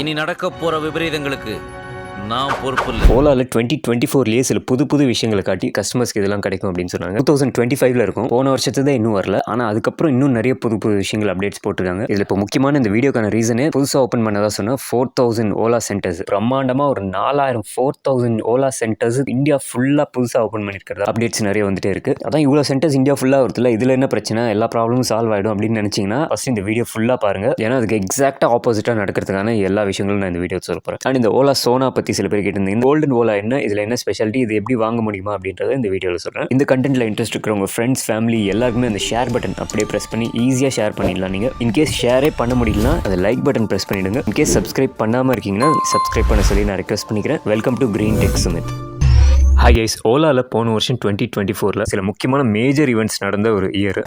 இனி நடக்க போற விபரீதங்களுக்கு நான் பொறுப்பு இல்லை. ஓலாவில் 2024 சில புது விஷயங்களை காட்டி கஸ்டமர்ஸ்க்கு இதெல்லாம் கிடைக்கும் அப்படின்னு சொன்னாங்க. 2025 இருக்கும். போன வருஷத்து தான் இன்னும் வரல. ஆனால் அதுக்கப்புறம் இன்னும் நிறைய புது விஷயங்கள் அப்டேட்ஸ் போட்டிருக்காங்க. இதில் இப்போ முக்கியமான இந்த வீடியோக்கான ரீசனே புதுசாக ஓப்பன் பண்ணதா சொன்னால் 4000 ஓலா சென்டர்ஸ், பிரம்மாண்டமாக ஒரு 4000 ஓலா சென்டர்ஸ் இந்தியா ஃபுல்லாக புதுசாக ஓப்பன் பண்ணியிருக்கிறது அப்டேட்ஸ் நிறைய வந்துட்டே இருக்கு. அதான் இவ்வளோ சென்டர்ஸ் இந்தியா ஃபுல்லாக வருதுல, இதில் என்ன பிரச்சனை, எல்லா ப்ராப்ளமும் சால்வ் ஆகிடும் அப்படின்னு நினச்சிங்கன்னா ஃபஸ்ட் இந்த வீடியோ ஃபுல்லாக பாருங்க. ஏன்னா அதுக்கு எக்ஸாக்டாக ஆப்போசிட்டாக நடக்கிறதுக்கான எல்லா விஷயங்களும் நான் இந்த வீடியோ சொல்ல போகிறேன். அண்ட் இந்த ஓலா சோனா பற்றி சில பேர் கேட்டிருந்தீங்க. இந்த கோல்டன் ஓலா என்ன, இதில் என்ன ஸ்பெஷாலிட்டி, இது எப்படி வாங்க முடியுமா அப்படின்றத இந்த வீடியோவில் சொல்கிறேன். இந்த கண்டென்ட்டில் இன்ட்ரெஸ்ட் இருக்கிறவங்க ஃப்ரெண்ட்ஸ், ஃபேமிலி எல்லாருக்குமே அந்த ஷேர் பட்டன் அப்படியே ப்ரெஸ் பண்ணி ஈஸியாக ஷேர் பண்ணிடலாம். நீங்கள் இன்கேஸ் ஷேரே பண்ண முடியலனா அந்த லைக் பட்டன் ப்ரெஸ் பண்ணிவிடுங்க. இன்கேஸ் சப்ஸ்கிரைப் பண்ணாமல் இருக்கீங்கன்னா சப்ஸ்கிரைப் பண்ண சொல்லி நான் ரெக்வஸ்ட் பண்ணிக்கிறேன். Welcome to green tech Sumit. Hi guys, ஓலாவில் போன வருஷம் 2024 சில முக்கியமான மேஜர் ஈவெண்ட்ஸ் நடந்த ஒரு இயர்.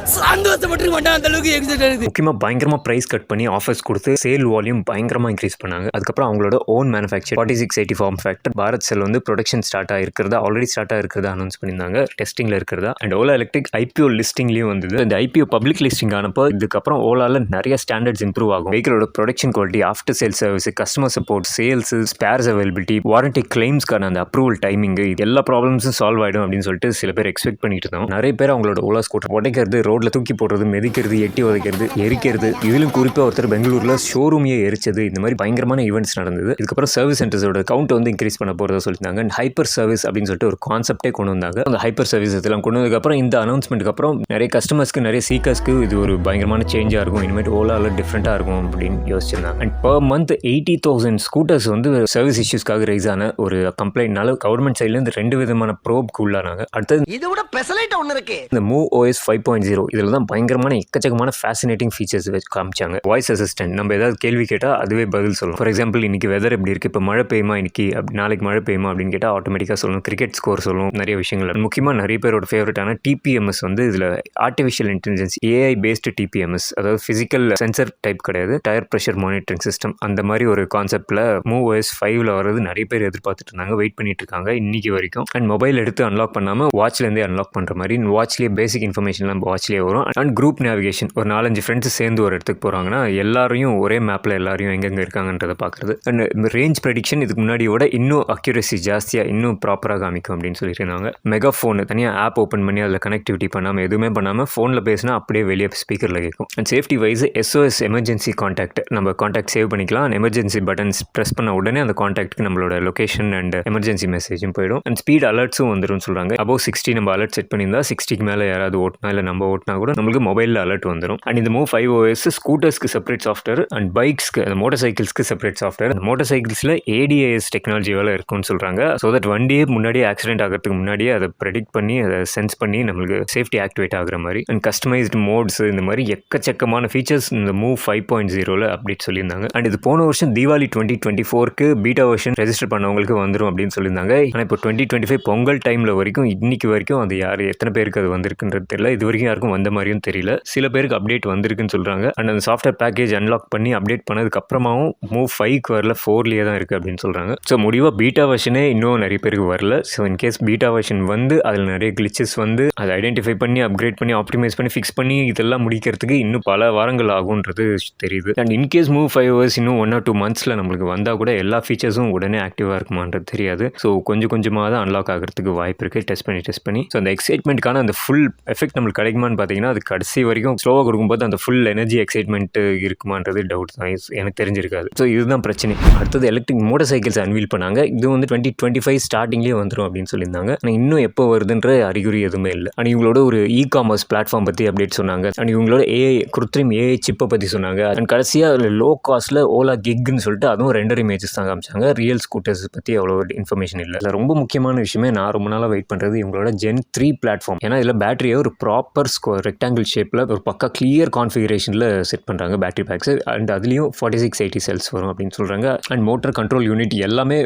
முக்கியமாக பயங்கரமாக ப்ரைஸ் கட் பண்ணி ஆஃபர்ஸ் கொடுத்து சேல் வால்யூம் பயங்கரமாக இன்க்ரீஸ் பண்ணாங்க. அதுக்கப்புறம் அவங்களோட own manufacture 4680 form factor Bharat cell வந்து ப்ரொடக்ஷன் ஸ்டார்ட் ஆகிருக்கிறதா, ஆல்ரெடி ஸ்டார்ட் ஆகிருக்கிறதா அனௌன்ஸ் பண்ணியிருந்தாங்க. டெஸ்டிங்கில் இருக்கிறதா. அண்ட் ஓலா எலக்ட்ரிக் ஐபிஓ லிஸ்டிங்லேயும் வந்தது. இந்த ஐபிஓ பப்ளிக் லிஸ்டிங் ஆனப்போ இதுக்கப்புறம் ஓலாவில் நிறைய ஸ்டாண்டர்ட்ஸ் இம்ப்ரூவ் ஆகும். வெஹிக்கிளோட production quality, after sale service, customer support, sales, spares availability, warranty கிளைம்ஸ்க்கான அந்த அப்ரூவல் டைமிங், இது எல்லா ப்ராப்ளம்ஸும் சால்வ் ஆகிடும் அப்படின்னு சொல்லிட்டு சில பேர் எக்ஸ்பெக்ட் பண்ணிட்டு இருந்தோம். நிறைய பேர் அவங்களோட ஓலா ஸ்கூட்டர் உடைக்கிறது, ரோட்ல தூக்கி போடுறது, மெதிக்கிறது, எட்டி உதைக்கிறது, எரிக்கிறது, இதிலும் குறிப்பாக ஒருத்தர் பெங்களூர்ல ஷோரூமையே எரிச்சது, இந்த மாதிரி பயங்கரமான ஈவெண்ட்ஸ் நடந்தது. இதுக்கப்புறம் சர்வீஸ் சென்டர்ஸோட கவுண்ட் வந்து இன்க்ரீஸ் பண்ண போறதா சொல்லியிருந்தாங்க. அண்ட் ஹைப்பர் சர்வீஸ் அப்படின்னு சொல்லிட்டு ஒரு கான்செப்டே கொண்டு வந்தாங்க. அந்த ஹைப்பர் சர்வீஸ் இதெல்லாம் கொண்டு வந்ததுக்கப்புறம் இந்த அனௌன்ஸ்மெண்ட்டுக்கு அப்புறம் நிறைய கஸ்டமர்ஸ்க்கு, நிறைய சீக்கர்ஸ்க்கு இது ஒரு பயங்கரமான சேஞ்சாக இருக்கும். இனிமேல் ஓலாவில் டிஃப்ரெண்ட்டாக இருக்கும் அப்படின்னு யோசிச்சிருந்தாங்க. அண்ட் பர் மந்த் 80,000 ஸ்கூட்டர்ஸ் வந்து சர்வீஸ் இஷ்யூஸ்க்காக ரைஸ் ஆன ஒரு கம்ப்ளைண்ட்னால கவர்மெண்ட் சைட்லேருந்து 2 விதமான ப்ரோப்க்கு உள்ளானாங்க. அடுத்தது இதோட ஸ்பெஷலைட் ஒன்னு இருக்கு. இந்த மூவ் OS 5.0 இதில் தான் பயங்கரமான எக்கச்சக்கமான ஃபேசினேட்டிங் ஃபீச்சர்ஸ் வச்சு காமிச்சாங்க. வாய்ஸ் அசிஸ்டன்ட், நம்ம ஏதாவது கேள்வி கேட்டால் அதுவே பதில் சொல்லும். ஃபார் எக்ஸாம்பிள், இன்னைக்கு வெதர் எப்படி இருக்குது, இப்போ மழை பெய்யுமா இன்னைக்கு, நாளைக்கு மழை பெய்யுமா அப்படின்னு கேட்டால் ஆட்டோமேட்டிக்காக சொல்லணும். கிரிக்கெட் ஸ்கோர் சொல்லும். நிறைய விஷயங்கள். முக்கியமாக நிறைய பேரோட ஃபேவரட்டான TPMS வந்து இதில் artificial intelligence AI based TPMS, அதாவது ஃபிசிக்கல் சென்சர் டைப் கிடையாது, டயர் ப்ரெஷர் மானிட்டரிங் சிஸ்டம், அந்த மாதிரி ஒரு கான்செப்டில் மூவ் OS 5 வர்றது நிறைய பேர் எதிர்பார்த்துட்டு இருந்தாங்க, வெயிட் பண்ணிட்டு இருக்காங்க இன்னைக்கு வரைக்கும். அண்ட் மொபைல் எடுத்து அன்லாக் பண்ணாமல் வாட்ச்லேருந்தே அன்லாக் பண்ணுற மாதிரி, வாட்ச்லேயே பேசிக் இன்ஃபர்மேஷன்லாம் வாட்ச்லேயே வரும். அண்ட் குரூப் நேவிகேஷன், ஒரு 4-5 ஃப்ரெண்ட்ஸ் சேர்ந்து ஒரு இடத்துக்கு போகிறாங்கன்னா எல்லாரையும் ஒரே மேப்பில் எல்லாரையும் எங்கெங்கே இருக்காங்கன்றதை பார்க்குறது. அண்ட் ரேஞ்ச் ப்ரெடிக்ஷன் இதுக்கு முன்னாடியோட இன்னும் அக்யூரசி ஜாஸ்தியாக, இன்னும் ப்ராப்பராக காமிக்கும் அப்படின்னு சொல்லியிருந்தாங்க. மெகா ஃபோன் தனியாக ஆப் ஓப்பன் பண்ணி அதில் கனெக்டிவிட்டி பண்ணாமல், எதுவுமே பண்ணாமல் ஃபோனில் பேசினா அப்படியே வெளியே ஸ்பீக்கரில் கேட்கும். And safety wise SOS emergency contact, நம்ம கான்டாக்ட் சேவ் பண்ணிக்கலாம். எமர்ஜென்சி பட்டன்ஸ் ப்ரெஸ் பண்ண உடனே அந்த கான்டாக்ட்டுக்கு நம்மளோட லொகேஷன் அண்ட் எமர்ஜென்சி மெசேஜும் போயிடும். அண்ட் ஸ்பீட் அலர்ட்ஸும் வந்துடும் சொல்கிறாங்க. above 60 நம்ம அலர்ட் செட் பண்ணியிருந்தா 60க்கு மேலே யாராவது ஓட்டினா இல்லை நம்ம ஓட்டினா கூட நம்மளுக்கு மொபைலில் அலர்ட் வந்துடும். அண்ட் இந்த மூவ் 5 OS ஸ்கூட்டர்ஸ்க்கு செப்பரேட் சாஃப்ட்வேர் அண்ட் பைக்ஸ்க்கு, அந்த மோட்டர் சைக்கிள்ஸ்க்கு செப்பரேட் சாஃப்ட்வேர். அந்த மோட்டர் சைக்கிள்ஸில் ADAS டெக்னாலஜி வேலை இருக்கும்னு சொல்கிறாங்க. ஸோ தட் வண்டியே முன்னாடியே ஆக்சிடென்ட் ஆகிறதுக்கு முன்னாடியே அதை ப்ரெடிக்ட் பண்ணி, அதை சென்ஸ் பண்ணி நம்மளுக்கு சேஃப்டி ஆக்டிவேட் ஆகிற மாதிரி. அண்ட் கஸ்டமைஸ்டு மோட்ஸ், இந்த மாதிரி எக்கச்சக்கமான ஃபீச்சர்ஸ் இந்த மூவ் 5.0 அப்டேட் சொல்லியிருந்தாங்க. அண்ட் இது போன வருஷம் தீபாவளி 2024க்கு பீட்டா வெர்ஷன் ரெஜிஸ்டர் பண்ணவங்களுக்கு வந்துடும் அப்படின்னு சொல்லியிருந்தாங்க. ஆனால் இப்போ 2025 பொங்கல் டைமில் வரைக்கும், இன்னைக்கு வரைக்கும் அது யார் எத்தனை பேருக்கு அது வந்திருக்குன்றது தெரியல. இது வரைக்கும் யாருக்கும் வந்த மாதிரியும் தெரியல. சில பேருக்கு அப்டேட் வந்திருக்குன்னு சொல்கிறாங்க. அண்ட் அந்த சாஃப்ட்வேர் பேக்கேஜ் அன்லாக் பண்ணி அப்டேட் பண்ணதுக்கு அப்புறமாவும் மூவ் 5க்கு வரல, 4லேயே தான் இருக்குது அப்படின்னு சொல்கிறாங்க. ஸோ முடிவாக பீட்டா வெர்ஷனே இன்னும் நிறைய பேருக்கு வரல. ஸோ இன்கேஸ் பீட்டா வெர்ஷன் வந்து அதில் நிறைய கிளிச்சஸ் வந்து அதை ஐடென்டிஃபை பண்ணி, அப்கிரேட் பண்ணி, ஆப்டிமைஸ் பண்ணி, ஃபிக்ஸ் பண்ணி இதெல்லாம் முடிக்கிறதுக்கு இன்னும் பல வாரங்கள் ஆகுன்றது தெரியுது. அண்ட் இன்கேஸ் மூவ் 5 OS இன்னும் 1 or 2 monthsல நம்மளுக்கு வந்தால் கூட எல்லா ஃபீச்சர்ஸும் உடனே ஆக்டிவாக இருக்குமான்றது தெரியாது. ஸோ கொஞ்சம் கொஞ்சமாக தான் அன்லாக் ஆகிறதுக்கு வாய்ப்பு இருக்குது, டெஸ்ட் பண்ணி. ஸோ அந்த எக்ஸைட்மெண்ட்கான அந்த ஃபுல் எஃபெக்ட் நம்மளுக்கு கிடைக்குமான்னு பார்த்தீங்கன்னா அது கடைசி வரைக்கும் ஸ்லோவாக கொடுக்கும்போது அந்த ஃபுல் எனர்ஜி எக்ஸைட்மெண்ட் இருக்குமான்றது டவுட் தான், எனக்கு தெரிஞ்சிருக்காது. ஸோ இதுதான் பிரச்சனை. அடுத்தது எலக்ட்ரிக் மோட்டர் சைக்கிள்ஸ் அன்வீல் பண்ணாங்க. இது வந்து 2025 ஸ்டார்டிங்லேயே வந்துடும் அப்படின்னு சொல்லியிருந்தாங்க. ஆனால் இன்னும் எப்போ வருதுன்ற அறிகுறி எதுவுமே இல்லை. அண்ட் இவங்களோட ஒரு காமர்ஸ் பிளாட்ஃபார்ம் பற்றி அப்டேட் சொன்னாங்க. அண்ட் இவங்களோட கிருத்ரிம் AI சிப்பை பற்றி சொன்னாங்க. அண்ட் கடைசியாக லோ காஸ்ட்டில் ஓலா கிக்னு சொல்லிட்டு அதுவும் ரெண்டர் இமேஜஸ் தான் காமிச்சாங்க. ரியல் ஸ்கூட்டர்ஸ் பற்றி அவ்வளோ இன்ஃபர்மேஷன் இல்லை. ரொம்ப முக்கியமான விஷயமே நான் ரொம்ப நாளாக வெயிட் பண்ணுறது இவங்களோட Gen 3 பிளாட்ஃபார்ம். ஏன்னா இதில் பேட்டரியை ஒரு ப்ராப்பர் ரெக்டாங்கிள் ஷேப்பில் ஒரு பக்கா கிளியர் கான்ஃபிகரேஷனில் செட் பண்ணுறாங்க பேட்டரி பேக்ஸ். அண்ட் அதுலேயும் 4680 செல்ஸ் வரும் அப்படின்னு சொல்கிறாங்க. அண்ட் மோட்டர் கண்ட்ரோல் யூனிட் எல்லாமே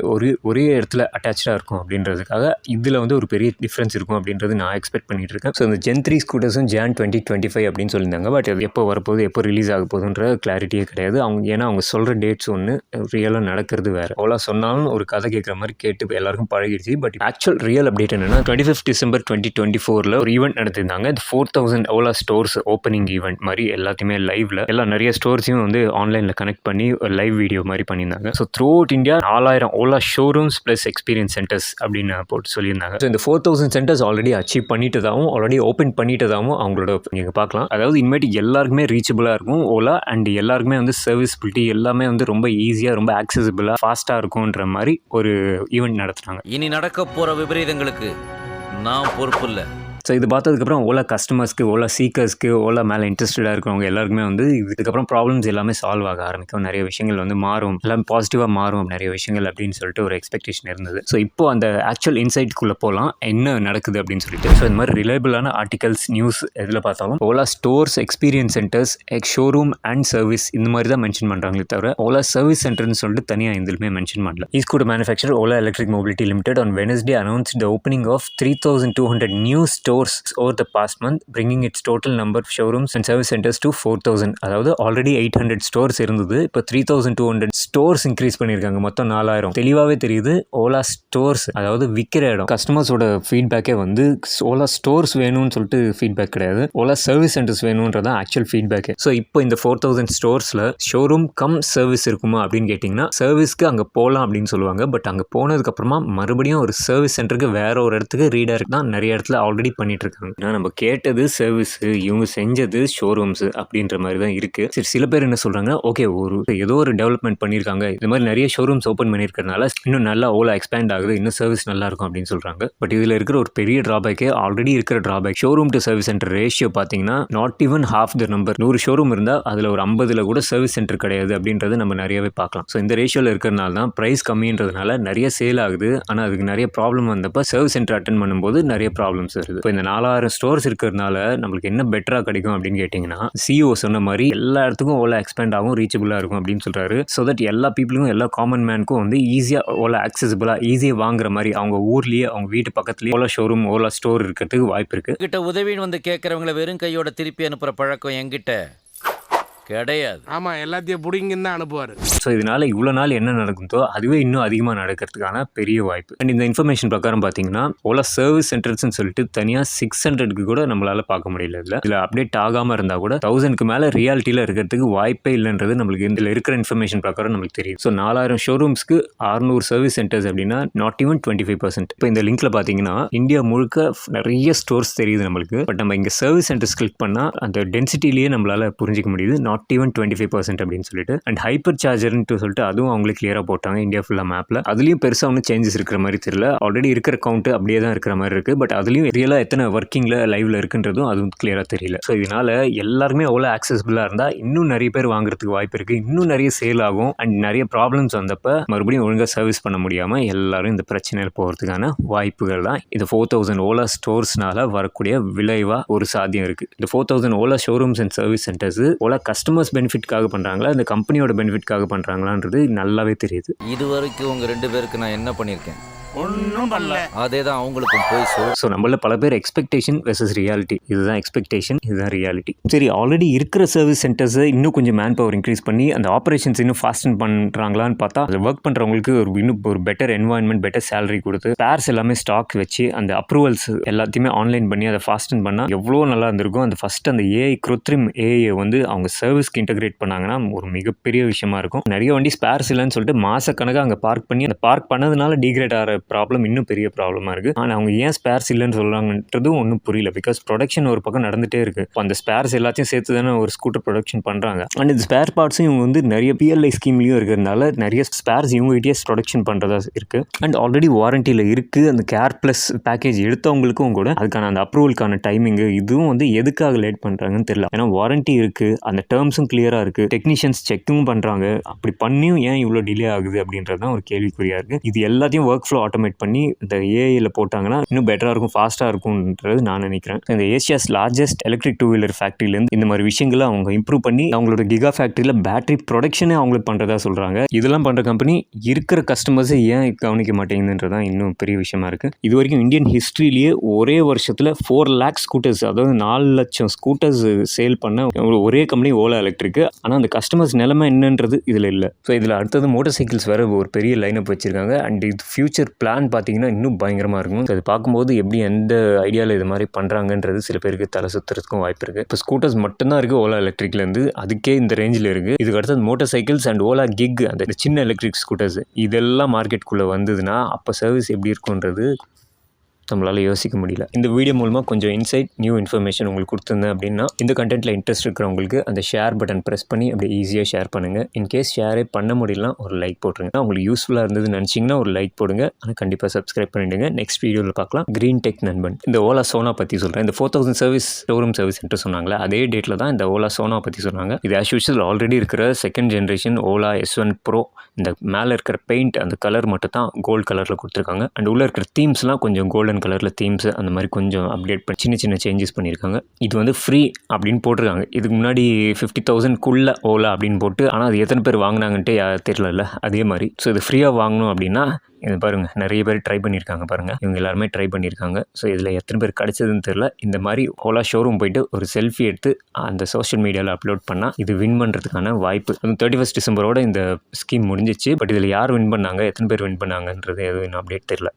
ஒரே இடத்துல அட்டாச்சாக இருக்கும் அப்படின்றதுக்காக இதில் வந்து ஒரு பெரிய டிஃப்ரென்ஸ் இருக்கும் அப்படின்றது நான் எக்ஸ்பெக்ட் பண்ணிட்டு இருக்கேன். ஸோ இந்த Gen 3 ஸ்கூட்டர்ஸும் Jan 2025 அப்படின்னு சொல்லியிருந்தாங்க. பட் அது எப்போ வரப்போகுது, எப்போ ரிலீஸ் ஆக போகுதுன்ற கிளாரிட்டியே கிடையாது. ஏன்னா அவங்க சொல்கிற டேட்ஸ் ஒன்று, ரியலாக நடக்கிறது வேறு. அவ்வளோ சொன்னாலும் ஒரு கதை கேட்குற மாதிரி கேட்டு எல்லாருக்கும் பழகிடுச்சு. பட் ஆக்சுவல் ரியல் அப்டேட் என்னன்னா 25 டிசம்பர் 2024 ஒரு ஈவெண்ட் நடத்திருந்தாங்க. 4000 ஓலா ஸ்டோர்ஸ் ஓப்பனிங் ஈவெண்ட் மாதிரி எல்லாத்தையுமே லைவ்ல நிறைய ஸ்டோர்ஸையும் வந்து ஆன்லைனில் கனெக்ட் பண்ணி ஒரு லைவ் வீடியோ மாதிரி பண்ணியிருந்தாங்க. So throughout India 4000 Ola showrooms plus experience centres அப்படின்னு போட்டு சொல்லியிருந்தாங்க. ஸோ இந்த 4000 சென்டர்ஸ் ஆல்ரெடி அச்சீவ் பண்ணிட்டதாகவும் ஆல்ரெடி ஓப்பன் பண்ணிட்டதாகவும் அவங்களோட நீங்கள் பார்க்கலாம். அதாவது இனிமேட்டு எல்லாருக்குமே ரீச்சபிளாக இருக்கும் ஓலா அண்ட் எல்லாருக்குமே வந்து சர்வீஸ்பிலிட்டி எல்லாமே வந்து ரொம்ப ஈஸியாக ரொம்ப ஆக்சசிபிளாக ஃபாஸ்ட்டாக இருக்கும்ன்ற மாதிரி ஒரு ஈவெண்ட் நடத்துனாங்க. இனி நடக்க போற விபரீதங்களுக்கு நான் பொறுப்பு இல்லை. ஸோ இது பார்த்ததுக்கப்புறம் ஓலா கஸ்டமர்ஸ்க்கு ஓலா சீக்கர்ஸ்க்கு ஓலா மேலே இன்ட்ரெஸ்டடாக இருக்கிறவங்க எல்லாருக்குமே வந்து இதுக்கப்புறம் ப்ராப்ளம்ஸ் எல்லாமே சால்வ் ஆக ஆரம்பிக்கும். நிறைய விஷயங்கள் வந்து மாறும், எல்லாமே பாசிட்டிவாக மாறும் நிறைய விஷயங்கள் அப்படின்னு சொல்லிட்டு ஒரு எக்ஸ்பெக்டேஷன் இருந்தது. ஸோ இப்போ அந்த ஆக்சுவல் இன்சைட்குள்ளே போகலாம் என்ன நடக்குது அப்படின்னு சொல்லிட்டு. ஸோ இந்த மாதிரி ரிலையபிளான ஆர்டிகல்ஸ் நியூஸ் எதில் பார்த்தாலும் Ola stores experience centres showroom and service இந்த மாதிரி தான் மென்ஷன் பண்ணுறாங்களே தவிர ஓலா சர்வீஸ் சென்டர்னு சொல்லிட்டு தனியாக எதுவுமே மென்ஷன் பண்ணல. ஈஸ்கூட் manufacturer Ola electric mobility limited on Wednesday announced the opening of 3200 new stores over the past month, bringing its total number of showrooms and service centers to 4000. அதாவது ஆல்ரெடி 800 ஸ்டோர்ஸ் இருந்தது, இப்போ 3200 ஸ்டோர்ஸ் இன்க்ரீஸ் பண்ணியிருக்காங்க. மொத்தம் 4000. தெளிவாகவே தெரியுது Ola stores அதாவது விற்கிற இடம். கஸ்டமர்ஸோட ஃபீட்பேக்கே வந்து ஓலா ஸ்டோர்ஸ் வேணும்னு சொல்லிட்டு ஃபீட்பேக் கிடையாது, ஓலா சர்வீஸ் சென்டர்ஸ் வேணுன்றதான் ஆக்சுவல் ஃபீட்பேக்கே. ஸோ இப்போ இந்த 4000 ஸ்டோர்ஸில் ஷோரூம் கம் சர்வீஸ் இருக்குமா அப்படின்னு கேட்டிங்கன்னா சர்வீஸ்க்கு அங்கே போகலாம் அப்படின்னு சொல்லுவாங்க. பட் அங்கே போனதுக்கப்புறமா மறுபடியும் ஒரு சர்வீஸ் சென்டருக்கு வேற ஒரு இடத்துக்கு ரீடைரக்ட் தான் நிறைய இடத்துல ஆல்ரெடி பண்ணிட்டு இருக்காங்க. ஏன்னா நம்ம கேட்டது சர்வீஸ், இவங்க செஞ்சது ஷோரூம்ஸ் அப்படின்ற மாதிரி தான் இருக்கு. சரி, சில பேர் என்ன சொல்றாங்க, ஓகே ஒரு ஏதோ ஒரு டெவலப்மெண்ட் பண்ணியிருக்காங்க, இது மாதிரி நிறைய ஷோரூம்ஸ் ஓப்பன் பண்ணியிருக்கனால இன்னும் நல்லா ஓலா எக்ஸ்பேண்ட் ஆகுது, இன்னும் சர்வீஸ் நல்லா இருக்கும் அப்படின்னு சொல்றாங்க. பட் இதில் இருக்கிற ஒரு பெரிய டிராபேக்கே ஆல்ரெடி இருக்கிற drawback. Showroom to service centre ratio பார்த்தீங்கன்னா not even half the number. 100 showroom இருந்தால் அதில் ஒரு 50 கூட சர்வீஸ் சென்டர் கிடையாது அப்படின்றது நம்ம நிறையவே பார்க்கலாம். ஸோ இந்த ரேஷியோவில் இருக்கிறனால தான் ப்ரைஸ் கம்மின்றதுனால நிறைய சேல் ஆகுது. ஆனால் அதுக்கு நிறைய ப்ராப்ளம் வந்தப்போ சர்வீஸ் சென்டர் அட்டன் பண்ணும்போது நிறைய ப்ராப்ளம்ஸ் வருது. இப்போ இந்த 4000 ஸ்டோர்ஸ் இருக்கிறதுனால நம்மளுக்கு என்ன பெட்டராக கிடைக்கும் அப்படின்னு கேட்டிங்கன்னா சிஓ சொன்ன மாதிரி எல்லா இடத்துக்கும் ஓலா எக்ஸ்பேண்ட் ஆகும், ரீச்சபிளாக இருக்கும் அப்படின்னு சொல்கிறாரு. ஸோ தட் எல்லா பீப்புளுக்கும் எல்லா காமன் மேனுக்கும் வந்து ஈஸியாக ஓலா ஆக்சசிபிளாக ஈஸியாக வாங்குற மாதிரி அவங்க ஊர்லேயே அவங்க வீட்டு பக்கத்துலேயே ஓலா ஷோரூம் ஓலா ஸ்டோர் இருக்கிறதுக்கு வாய்ப்பு இருக்குது. கிட்ட உதவின்னு வந்து கேட்குறவங்களை வெறும் கையோட திருப்பி அனுப்புகிற பழக்கம் என்கிட்ட கிடையாது. ஆமாம், எல்லாத்தையும் பிடிங்கன்னு தான் அனுப்புவார். ஸோ இதனால் இவ்வளோ நாள் என்ன நடக்குதோ அதுவே இன்னும் அதிகமாக நடக்கிறதுக்கான பெரிய வாய்ப்பு. அண்ட் இந்த இன்ஃபர்மேஷன் பிரகாரம் பார்த்தீங்கன்னா ஓலா சர்வீஸ் சென்டர்ஸ்ன்னு சொல்லிட்டு தனியாக 600க்கு கூட நம்மளால் பார்க்க முடியல. இதில் அப்டேட் ஆகாமல் இருந்தால் கூட 1000க்கு மேலே ரியாலிட்டியில் இருக்கிறதுக்கு வாய்ப்பே இல்லைன்றது நம்மளுக்கு இதில் இருக்கிற இன்ஃபர்மேஷன் பிரகாரம் நம்மளுக்கு தெரியும். ஸோ 4000 ஷோரூம்ஸ்க்கு 600 சர்வீஸ் சென்டர்ஸ் அப்படின்னா நாட் ஈவன் 25%. இப்போ இந்த லிங்க்ல பார்த்தீங்கன்னா இந்தியா முழுக்க நிறைய ஸ்டோர்ஸ் தெரியுது நம்மளுக்கு. பட் நம்ம இங்கே சர்வீஸ் சென்டர்ஸ் கிளிக் பண்ணால் அந்த டென்சிட்டிலேயே நம்மளால் புரிஞ்சிக்க முடியுது நாட் ஈவன் 25% அப்படின்னு சொல்லிட்டு. அண்ட் ஹைப்பர் சார்ஜர்னு சொல்லிட்டு அதுவும் அவங்களுக்கு கிளியராக போட்டாங்க இந்தியா ஃபுல்லாக மேப்பில். அதுலேயும் பெருசாக ஒன்றும் சேஞ்சஸ் இருக்கிற மாதிரி தெரியல. ஆல்ரெடி இருக்கிற கவுண்ட் அப்படியே தான் இருக்கிற மாதிரி இருக்குது. பட் அதுலேயும் ரியலாக எத்தனை ஒர்க்கிங்கில் லைவ்ல இருக்குன்றதும் அதுவும் கிளியராக தெரியல. ஸோ இதனால் எல்லாருமே அவ்வளோ ஆக்சசிபிளாக இருந்தால் இன்னும் நிறைய பேர் வாங்குறதுக்கு வாய்ப்பு இருக்குது, இன்னும் நிறைய சேல் ஆகும். அண்ட் நிறைய ப்ராப்ளம்ஸ் வந்தப்போ மறுபடியும் ஒழுங்காக சர்வீஸ் பண்ண முடியாமல் எல்லாரும் இந்த பிரச்சனையில் போகிறதுக்கான வாய்ப்புகள் தான் இந்த 4000 ஓலா ஸ்டோர்ஸ்னால வரக்கூடிய விளைவாக ஒரு சாத்தியம் இருக்குது. இந்த 4000 Ola showrooms and service centres Ola customers பெனிஃபிட்காக பண்ணுறாங்களா இந்த கம்பெனியோட பெனிஃபிட்காக பண்ணுறாங்களான்றது நல்லாவே தெரியுது. இது வரைக்கும் உங்க 2 பேருக்கு நான் என்ன பண்ணியிருக்கேன்? ஒன்றும் பண்ணல. அதே தான் அவங்களுக்கும் போய் ஸோ நம்மள பல பேர் எக்ஸ்பெக்டேஷன் வெர்சஸ் ரியாலிட்டி, இதுதான் எக்ஸ்பெக்டேஷன், இதுதான் ரியாலிட்டி. சரி, ஆல்ரெடி இருக்கிற சர்வீஸ் சென்டர்ஸை இன்னும் கொஞ்சம் மேன் பவர் இன்க்ரீஸ் பண்ணி அந்த ஆப்ரேஷன்ஸ் இன்னும் ஃபாஸ்டன் பண்ணுறாங்களான்னு பார்த்தா அது ஒர்க் பண்ணுறவங்களுக்கு இன்னும் ஒரு பெட்டர் என்வாயன்மெண்ட், பெட்டர் சேலரி கொடுத்து ஸ்பேர்ஸ் எல்லாமே ஸ்டாக் வச்சு அந்த அப்ரூவல்ஸ் எல்லாத்தையுமே ஆன்லைன் பண்ணி அதை ஃபாஸ்டன் பண்ணால் எவ்வளோ நல்லா இருந்திருக்கும். அந்த ஃபர்ஸ்ட் அந்த ஏஐ கிருத்ரிம் ஏஐ வந்து அவங்க சர்வீஸ்க்கு இன்டகிரேட் பண்ணாங்கன்னா ஒரு மிகப்பெரிய விஷயமா இருக்கும். நிறைய வண்டி ஸ்பேர்ஸ் இல்லைன்னு சொல்லிட்டு மாசக்கணக்காக அங்கே பார்க் பண்ணி அந்த பார்க் பண்ணதுனால டிகிரேட் ஆகிற ப்ராப்ளம் இன்னும் பெரிய ப்ராப்ளமாக இருக்குது. ஆனால் அவங்க ஏன் ஸ்பேர்ஸ் இல்லைன்னு சொல்கிறாங்கன்றதும் ஒன்றும் புரியல. பிகாஸ் ப்ரொடக்ஷன் ஒரு பக்கம் நடந்துகிட்டே இருக்குது. அந்த ஸ்பேர்ஸ் எல்லாத்தையும் சேர்த்து தானே ஒரு ஸ்கூட்டர் ப்ரொடக்ஷன் பண்ணுறாங்க. அண்ட் இந்த ஸ்பேர் பார்ட்ஸும் இவங்க வந்து நிறைய பிஎல்ஐ ஸ்கீம்லையும் இருக்கிறதுனால நிறைய ஸ்பேர்ஸ் இவங்ககிட்டயே ப்ரொடக்ஷன் பண்ணுறதா இருக்குது. அண்ட் ஆல்ரெடி வாரண்டியில் இருக்குது. அந்த கேர் ப்ளஸ் பேக்கேஜ் எடுத்தவங்களுக்கும் கூட அதுக்கான அந்த அப்ரூவலுக்கான டைமிங்கு இதுவும் வந்து எதுக்காக லேட் பண்ணுறாங்கன்னு தெரியல. ஏன்னா வாரண்டி இருக்குது, அந்த டேர்ம்ஸும் கிளியராக இருக்குது, டெக்னீஷியன்ஸ் செக்கும் பண்ணுறாங்க. அப்படி பண்ணியும் ஏன் இவ்வளோ டிலே ஆகுது அப்படின்றது தான் ஒரு கேள்விக்குறியாக இருக்குது. இது எல்லாத்தையும் ஒர்க் ஃப்ளோ ஆட்டோமேட் பண்ணி இந்த ஏஐயில் போட்டாங்கன்னா இன்னும் பெட்டராக இருக்கும், ஃபாஸ்ட்டாக இருக்கும்ன்றது நான் நினைக்கிறேன். இந்த ஏஷியாஸ் லார்ஜஸ்ட் எலக்ட்ரிக் 2-வீலர் ஃபேக்ட்ரிலேருந்து இந்த மாதிரி விஷயங்களை அவங்க இம்ப்ரூவ் பண்ணி அவங்களோட கிகா ஃபேக்ட்ரியில் பேட்டரி ப்ரொடக்ஷனே அவங்களுக்கு பண்ணுறதா சொல்கிறாங்க. இதெல்லாம் பண்ணுற கம்பெனி இருக்கிற கஸ்டமர்ஸை ஏன் கவனிக்க மாட்டேங்குதுன்றதான் இன்னும் பெரிய விஷயமா இருக்குது. இது வரைக்கும் இந்தியன் ஹிஸ்ட்ரியிலேயே ஒரே வருஷத்தில் 4 lakh ஸ்கூட்டர்ஸ், அதாவது 4 லட்சம் ஸ்கூட்டர்ஸ் சேல் பண்ண ஒரே கம்பெனி ஓலா எலக்ட்ரிக்கு. ஆனால் அந்த கஸ்டமர்ஸ் நிலைமை என்னன்றது இதில் இல்லை. ஸோ இதில் அடுத்தது மோட்டார் சைக்கிள்ஸ் வேறு ஒரு பெரிய லைனப் வச்சுருக்காங்க. அண்ட் இது ஃபியூச்சர் பிளான் பார்த்தீங்கன்னா இன்னும் பயங்கரமாக இருக்கும். அது பார்க்கும்போது எப்படி எந்த ஐடியாவில் இது மாதிரி பண்ணுறாங்கன்றது சில பேருக்கு தலை சுற்றுறதுக்கும் வாய்ப்பு இருக்குது. இப்போ ஸ்கூட்டர்ஸ் மட்டும்தான் இருக்குது ஓலா எலக்ட்ரிக்லேருந்து, அதுக்கே இந்த ரேஞ்சில் இருக்குது. இதுக்கு அடுத்தது motor cycles and Ola kick, அந்த சின்ன எலக்ட்ரிக் ஸ்கூட்டர்ஸ் இதெல்லாம் மார்க்கெட்டுக்குள்ளே வந்ததுன்னா அப்போ சர்வீஸ் எப்படி இருக்குன்றது நம்மளால் யோசிக்க முடியல. இந்த வீடியோ மூலமாக கொஞ்சம் இன்சைட் நியூ இன்ஃபர்மேஷன் உங்களுக்கு கொடுத்துருந்தேன் அப்படின்னா இந்த கண்டென்ட்டில் இன்ட்ரெஸ்ட் இருக்கிறவங்களுக்கு அந்த ஷேர் பட்டன் ப்ரெஸ் பண்ணி அப்படியே ஈஸியாக ஷேர் பண்ணுங்கள். இன்கேஸ் ஷேரே பண்ண முடியலாம் ஒரு லைக் போட்டுருங்க. உங்களுக்கு யூஸ்ஃபுல்லாக இருந்ததுன்னு நினச்சிங்கன்னா ஒரு லைக் போடுங்க. ஆனால் கண்டிப்பாக சப்ஸ்கிரைப் பண்ணிவிடுங்க. நெக்ஸ்ட் வீடியோவில் பார்க்கலாம். க்ரீன் டெக் நண்பன் இந்த ஓலா சோனா பற்றி சொல்கிறேன். இந்த 4000 சர்வீஸ் ஷோரூம் சர்வீஸ் சென்டர் சொன்னாங்களே அதே டேட்டில் தான் இந்த ஓலா சோனா பற்றி சொன்னாங்க. இது ஆஸ் யூஷுவல் ஆல்ரெடி இருக்கிற second generation Ola S1 Pro. இந்த மேலே இருக்கிற பெயிண்ட் அந்த கலர் மட்டும் தான் கோல்டு கலரில் கொடுத்துருக்காங்க. அண்ட் உள்ளே இருக்கிற தீம்ஸ்லாம் கொஞ்சம் கோல்டன் கலரில் தீம்ஸ் அந்த மாதிரி கொஞ்சம் அப்டேட் பண்ணி சின்ன சின்ன சேஞ்சஸ் பண்ணியிருக்காங்க. இது வந்து ஃப்ரீ அப்படின்னு போட்டிருக்காங்க. இதுக்கு முன்னாடி 50,000க்குள்ளே ஓலா அப்படின்னு போட்டு, ஆனால் அது எத்தனை பேர் வாங்கினாங்கன்ட்டு தெரியல. அதே மாதிரி ஸோ இது ஃப்ரீயாக வாங்கணும் அப்படின்னா இது பாருங்கள் நிறைய பேர் ட்ரை பண்ணியிருக்காங்க பாருங்கள். இவங்க எல்லாருமே ட்ரை பண்ணியிருக்காங்க. ஸோ இதில் எத்தனை பேர் கிடச்சதுன்னு தெரில. இந்த மாதிரி ஓலா ஷோரூம் போயிட்டு ஒரு செல்ஃபி எடுத்து அந்த சோஷியல் மீடியாவில் அப்லோட் பண்ணால் இது வின் பண்ணுறதுக்கான வாய்ப்பு. 31 டிசம்பரோட இந்த ஸ்கீம் முடிஞ்சிச்சு. பட் இதில் யார் வின் பண்ணாங்க, எத்தனை பேர் வின் பண்ணாங்கன்றது எதுவும் அப்டேட் தெரில.